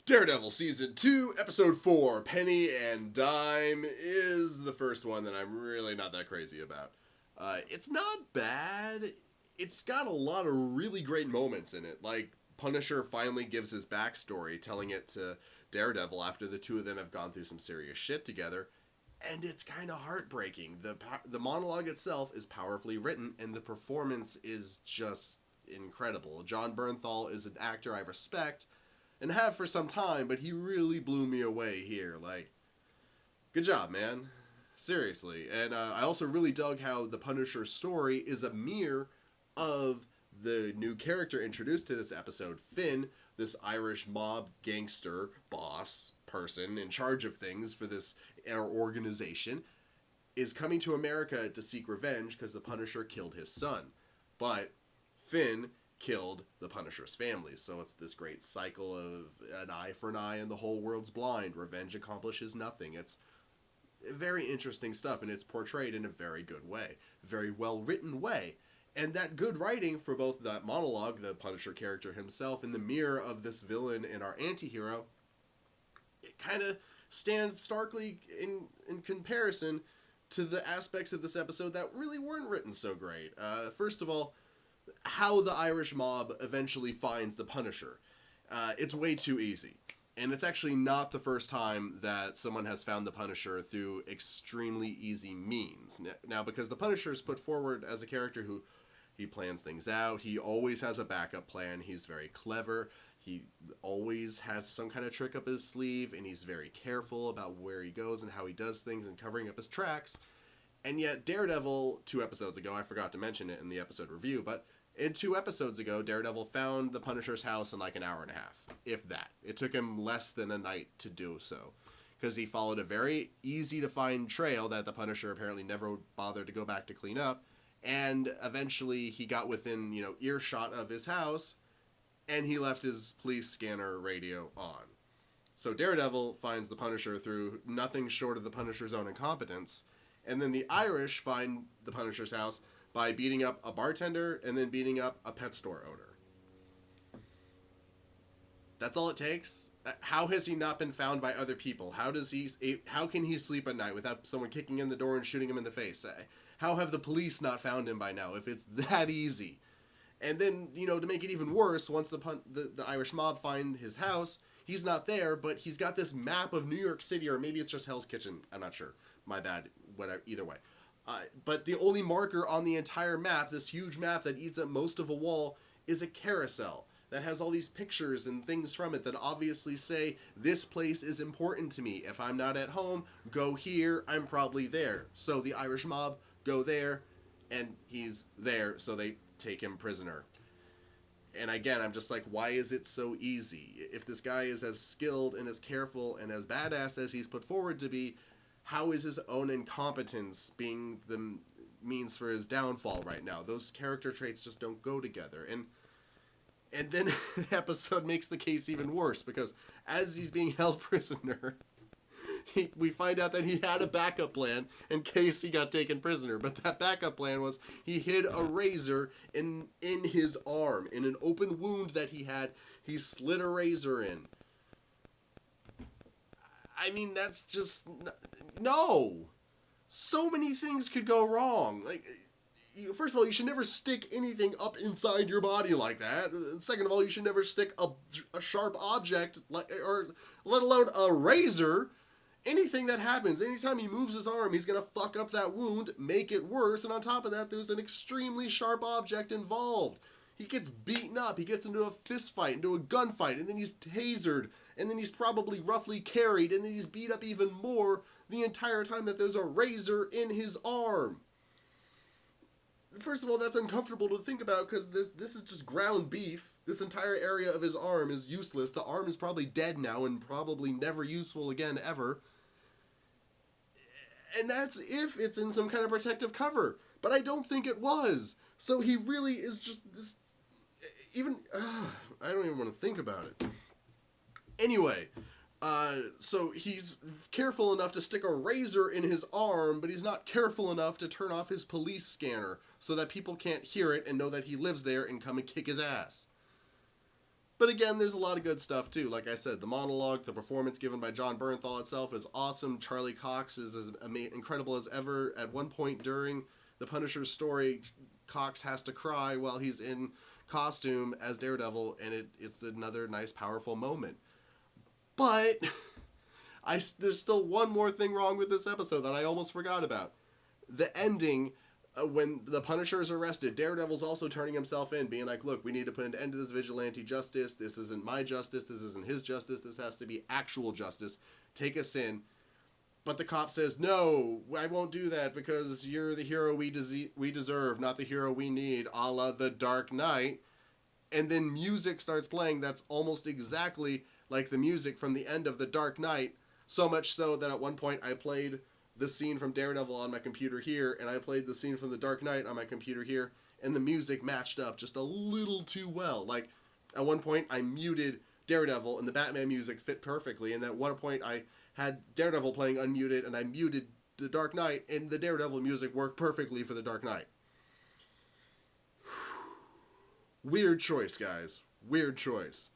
Daredevil Season 2, Episode 4, Penny and Dime is the first one that I'm really not that crazy about. It's not bad. It's got a lot of really great moments in it. Like, Punisher finally gives his backstory, telling it to Daredevil after the two of them have gone through some serious shit together. And it's kind of heartbreaking. The monologue itself is powerfully written, and the performance is just incredible. John Bernthal is an actor I respect, and have for some time, but he really blew me away here. Like, good job, man. Seriously. And I also really dug how the Punisher story is a mirror of the new character introduced to this episode, Finn, this Irish mob gangster boss person in charge of things for this organization, is coming to America to seek revenge because the Punisher killed his son. But Finn killed the Punisher's family, so it's this great cycle of an eye for an eye and the whole world's blind. Revenge accomplishes nothing. It's very interesting stuff, and it's portrayed in a very good way, very well written way. And that good writing for both that monologue, the Punisher character himself, and the mirror of this villain and our anti-hero, it kind of stands starkly in comparison to the aspects of this episode that really weren't written so great. First of all, how the Irish mob eventually finds the Punisher. It's way too easy. And it's actually not the first time that someone has found the Punisher through extremely easy means. Now, because the Punisher is put forward as a character who he plans things out, he always has a backup plan, he's very clever, he always has some kind of trick up his sleeve, and he's very careful about where he goes and how he does things and covering up his tracks. And yet, Daredevil, 2 episodes ago, I forgot to mention it in the episode review, but in 2 episodes ago, Daredevil found the Punisher's house in like an hour and a half, if that. It took him less than a night to do so, because he followed a very easy-to-find trail that the Punisher apparently never bothered to go back to clean up, and eventually he got within, earshot of his house, and he left his police scanner radio on. So Daredevil finds the Punisher through nothing short of the Punisher's own incompetence, and then the Irish find the Punisher's house by beating up a bartender and then beating up a pet store owner. That's all it takes? How has he not been found by other people? How can he sleep at night without someone kicking in the door and shooting him in the face? How have the police not found him by now if it's that easy? And then, to make it even worse, once the Irish mob find his house, he's not there, but he's got this map of New York City, or maybe it's just Hell's Kitchen. I'm not sure. My bad. Whatever. Either way. But the only marker on the entire map, this huge map that eats up most of a wall, is a carousel that has all these pictures and things from it that obviously say, this place is important to me. If I'm not at home, go here, I'm probably there. So the Irish mob go there, and he's there, so they take him prisoner. And again, I'm just like, why is it so easy? If this guy is as skilled and as careful and as badass as he's put forward to be, how is his own incompetence being the means for his downfall right now? Those character traits just don't go together. And then the episode makes the case even worse, because as he's being held prisoner, we find out that he had a backup plan in case he got taken prisoner. But that backup plan was he hid a razor in his arm. In an open wound that he had, he slid a razor in. I mean, that's just... No! So many things could go wrong. Like, first of all, you should never stick anything up inside your body like that. Second of all, you should never stick a sharp object, or let alone a razor. Anything that happens, anytime he moves his arm, he's going to fuck up that wound, make it worse, and on top of that, there's an extremely sharp object involved. He gets beaten up, he gets into a fist fight, into a gunfight, and then he's tasered, and then he's probably roughly carried, and then he's beat up even more the entire time that there's a razor in his arm. First of all, that's uncomfortable to think about, because this is just ground beef. This entire area of his arm is useless. The arm is probably dead now and probably never useful again, ever. And that's if it's in some kind of protective cover. But I don't think it was. So he really is just this... I don't even want to think about it. Anyway, so he's careful enough to stick a razor in his arm, but he's not careful enough to turn off his police scanner so that people can't hear it and know that he lives there and come and kick his ass. But again, there's a lot of good stuff too. Like I said, the monologue, the performance given by John Bernthal itself is awesome. Charlie Cox is as incredible as ever. At one point during the Punisher's story, Cox has to cry while he's in costume as Daredevil, and it's another nice, powerful moment. But there's still one more thing wrong with this episode that I almost forgot about. The ending, when the Punisher is arrested, Daredevil's also turning himself in, being like, look, we need to put an end to this vigilante justice. This isn't my justice. This isn't his justice. This has to be actual justice. Take us in. But the cop says, no, I won't do that because you're the hero we deserve, not the hero we need, a la The Dark Knight. And then music starts playing that's almost exactly like the music from the end of The Dark Knight, so much so that at one point I played the scene from Daredevil on my computer here, and I played the scene from The Dark Knight on my computer here, and the music matched up just a little too well. Like, at one point I muted Daredevil, and the Batman music fit perfectly, and at one point I had Daredevil playing unmuted, and I muted The Dark Knight, and the Daredevil music worked perfectly for The Dark Knight. Weird choice, guys. Weird choice.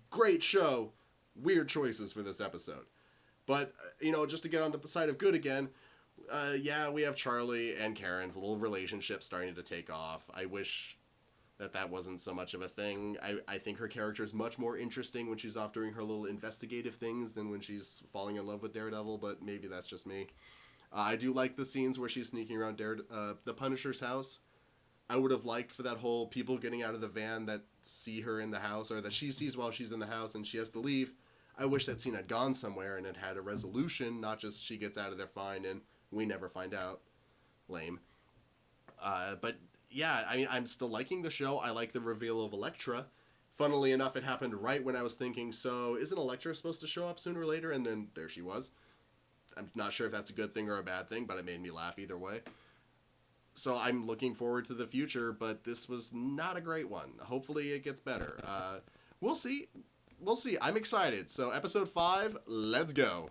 Great show. Weird choices for this episode. But, just to get on the side of good again, we have Charlie and Karen's little relationship starting to take off. I wish that wasn't so much of a thing. I think her character is much more interesting when she's off doing her little investigative things than when she's falling in love with Daredevil, but maybe that's just me. I do like the scenes where she's sneaking around the Punisher's house. I would have liked for that whole people getting out of the van that see her in the house, or that she sees while she's in the house and she has to leave. I wish that scene had gone somewhere and it had a resolution, not just she gets out of there fine and we never find out. Lame. But yeah, I mean, I'm still liking the show. I like the reveal of Elektra. Funnily enough, it happened right when I was thinking, so isn't Elektra supposed to show up sooner or later? And then there she was. I'm not sure if that's a good thing or a bad thing, but it made me laugh either way. So I'm looking forward to the future, but this was not a great one. Hopefully it gets better. We'll see. I'm excited. So episode 5, let's go.